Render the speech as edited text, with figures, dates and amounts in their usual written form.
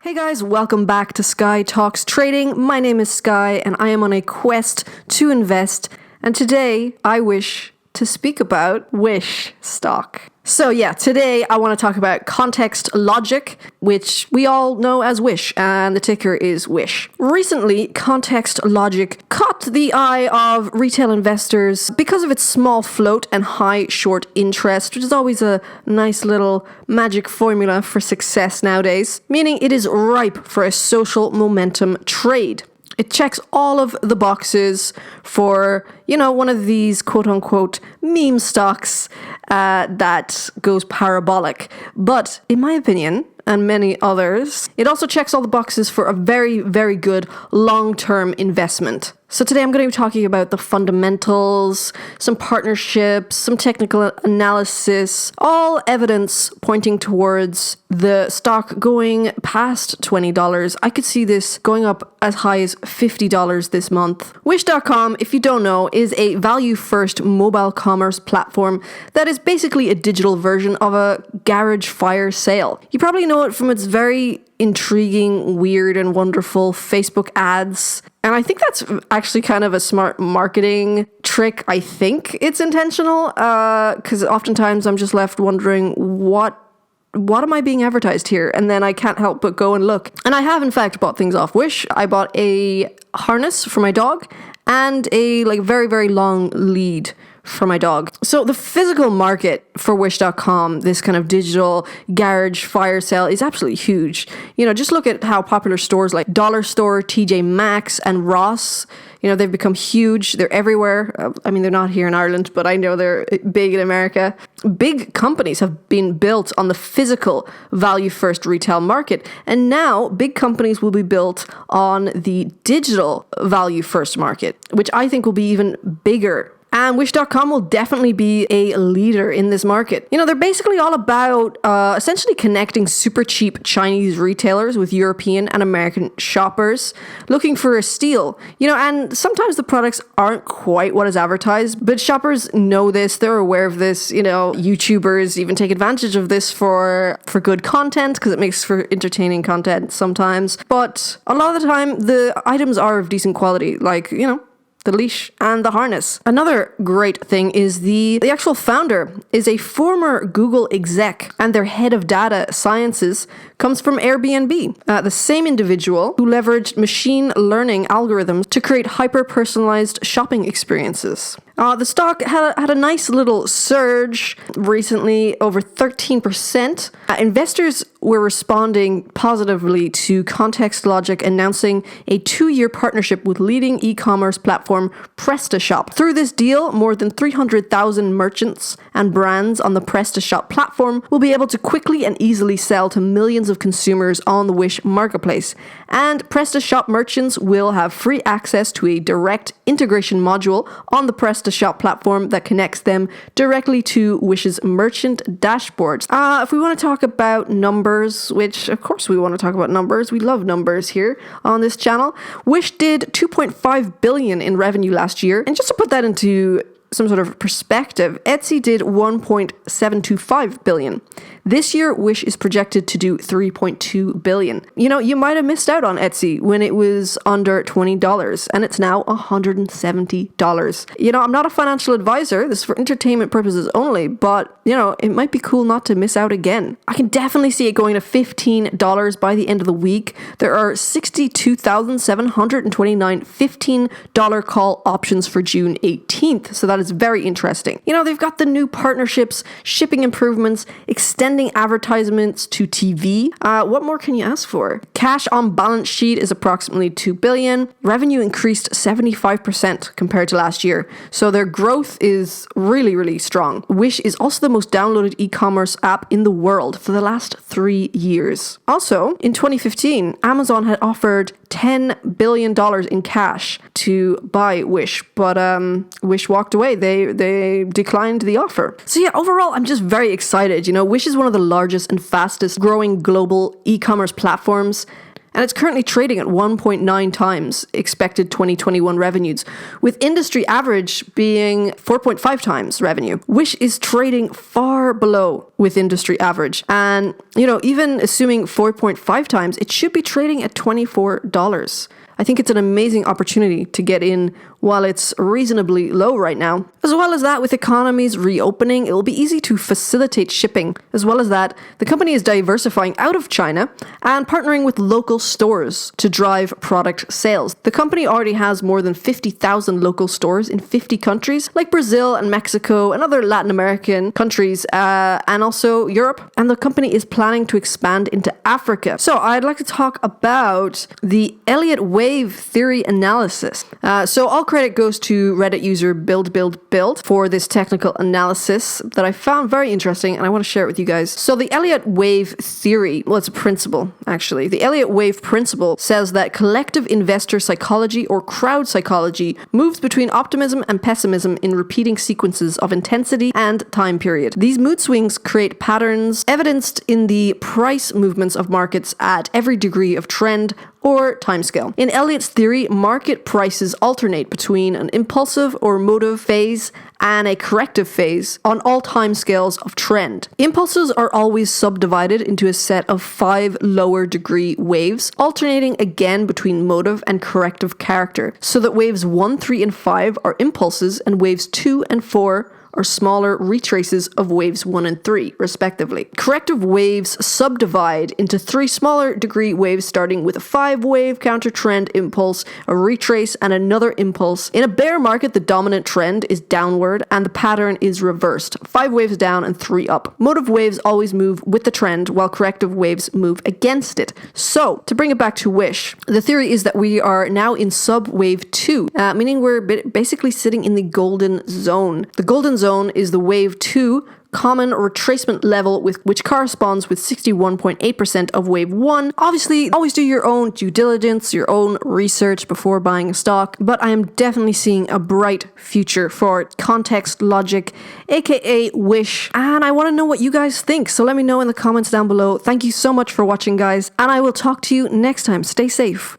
Hey guys, welcome back to Sky Talks Trading. My name is Sky and I am on a quest to invest. And today I wish to speak about Wish stock. So yeah, today I want to talk about ContextLogic, which we all know as Wish, and the ticker is Wish. Recently, ContextLogic caught the eye of retail investors because of its small float and high short interest, which is always a nice little magic formula for success nowadays, meaning it is ripe for a social momentum trade. It checks all of the boxes for, one of these quote-unquote meme stocks that goes parabolic. But in my opinion, and many others, it also checks all the boxes for a very, very good long-term investment. So today I'm going to be talking about the fundamentals, some partnerships, some technical analysis, all evidence pointing towards the stock going past $20. I could see this going up as high as $50 this month. Wish.com, if you don't know, is a value-first mobile commerce platform that is basically a digital version of a garage fire sale. You probably know it from its very intriguing, weird, and wonderful Facebook ads. And I think that's actually kind of a smart marketing trick. I think it's intentional, because oftentimes I'm just left wondering what am I being advertised here? And then I can't help but go and look. And I have, in fact, bought things off Wish. I bought a harness for my dog and a very, very long lead for my dog. So the physical market for Wish.com, this kind of digital garage fire sale, is absolutely huge. Just look at how popular stores like Dollar Store, TJ Maxx, and Ross, they've become huge. They're everywhere. They're not here in Ireland, but I know they're big in America. Big companies have been built on the physical value-first retail market, and now big companies will be built on the digital value-first market, which I think will be even bigger. And Wish.com will definitely be a leader in this market. They're basically all about essentially connecting super cheap Chinese retailers with European and American shoppers looking for a steal. And sometimes the products aren't quite what is advertised, but shoppers know this, they're aware of this. YouTubers even take advantage of this for good content because it makes for entertaining content sometimes. But a lot of the time, the items are of decent quality, the leash and the harness. Another great thing is the actual founder is a former Google exec, and their head of data sciences comes from Airbnb. The same individual who leveraged machine learning algorithms to create hyper-personalized shopping experiences. The stock had a nice little surge recently, over 13%. Investors were responding positively to ContextLogic announcing a 2-year partnership with leading e-commerce platform PrestaShop. Through this deal, more than 300,000 merchants and brands on the PrestaShop platform will be able to quickly and easily sell to millions of consumers on the Wish marketplace. And PrestaShop merchants will have free access to a direct integration module on the PrestaShop platform that connects them directly to Wish's merchant dashboards. If we want to talk about numbers, which of course we want to talk about numbers, we love numbers here on this channel. Wish did $2.5 billion in revenue last year, and just to put that into some sort of perspective, Etsy did $1.725 billion. This year, Wish is projected to do $3.2 billion. You might have missed out on Etsy when it was under $20, and it's now $170. I'm not a financial advisor. This is for entertainment purposes only, but, it might be cool not to miss out again. I can definitely see it going to $15 by the end of the week. There are 62,729 $15 call options for June 18th, so that is very interesting. They've got the new partnerships, shipping improvements, extending advertisements to TV. What more can you ask for? Cash on balance sheet is approximately $2 billion. Revenue increased 75% compared to last year. So their growth is really, really strong. Wish is also the most downloaded e-commerce app in the world for the last 3 years. Also, in 2015, Amazon had offered $10 billion in cash to buy Wish, but Wish walked away. They declined the offer. So yeah, overall, I'm just very excited. Wish is one of the largest and fastest growing global e-commerce platforms. and it's currently trading at 1.9 times expected 2021 revenues, with industry average being 4.5 times revenue. Wish is trading far below with industry average, and even assuming 4.5 times, it should be trading at $24. I think it's an amazing opportunity to get in while it's reasonably low right now. As well as that, with economies reopening, it will be easy to facilitate shipping. As well as that, the company is diversifying out of China and partnering with local stores to drive product sales. The company already has more than 50,000 local stores in 50 countries, like Brazil and Mexico and other Latin American countries, and also Europe. And the company is planning to expand into Africa. So I'd like to talk about the Elliott wave theory analysis. So all credit goes to Reddit user build for this technical analysis that I found very interesting, and I want to share it with you guys. So the Elliott wave theory, well, it's a principle, actually. The Elliott wave principle says that collective investor psychology or crowd psychology moves between optimism and pessimism in repeating sequences of intensity and time period. These mood swings create patterns evidenced in the price movements of markets at every degree of trend or timescale. In Elliott's theory, market prices alternate between an impulsive or motive phase and a corrective phase on all timescales of trend. Impulses are always subdivided into a set of 5 lower degree waves, alternating again between motive and corrective character, so that waves 1, 3, and 5 are impulses and waves 2 and 4 are smaller retraces of waves 1 and 3, respectively. Corrective waves subdivide into 3 smaller degree waves, starting with a 5-wave counter-trend impulse, a retrace, and another impulse. In a bear market, the dominant trend is downward, and the pattern is reversed. 5 waves down and 3 up. Motive waves always move with the trend, while corrective waves move against it. So, to bring it back to Wish, the theory is that we are now in sub-wave 2, meaning we're basically sitting in the golden zone. The golden zone is the wave 2 common retracement level, which corresponds with 61.8% of wave 1. Obviously, always do your own due diligence, your own research before buying a stock, but I am definitely seeing a bright future for ContextLogic, aka Wish, and I want to know what you guys think, so let me know in the comments down below. Thank you so much for watching, guys, and I will talk to you next time. Stay safe.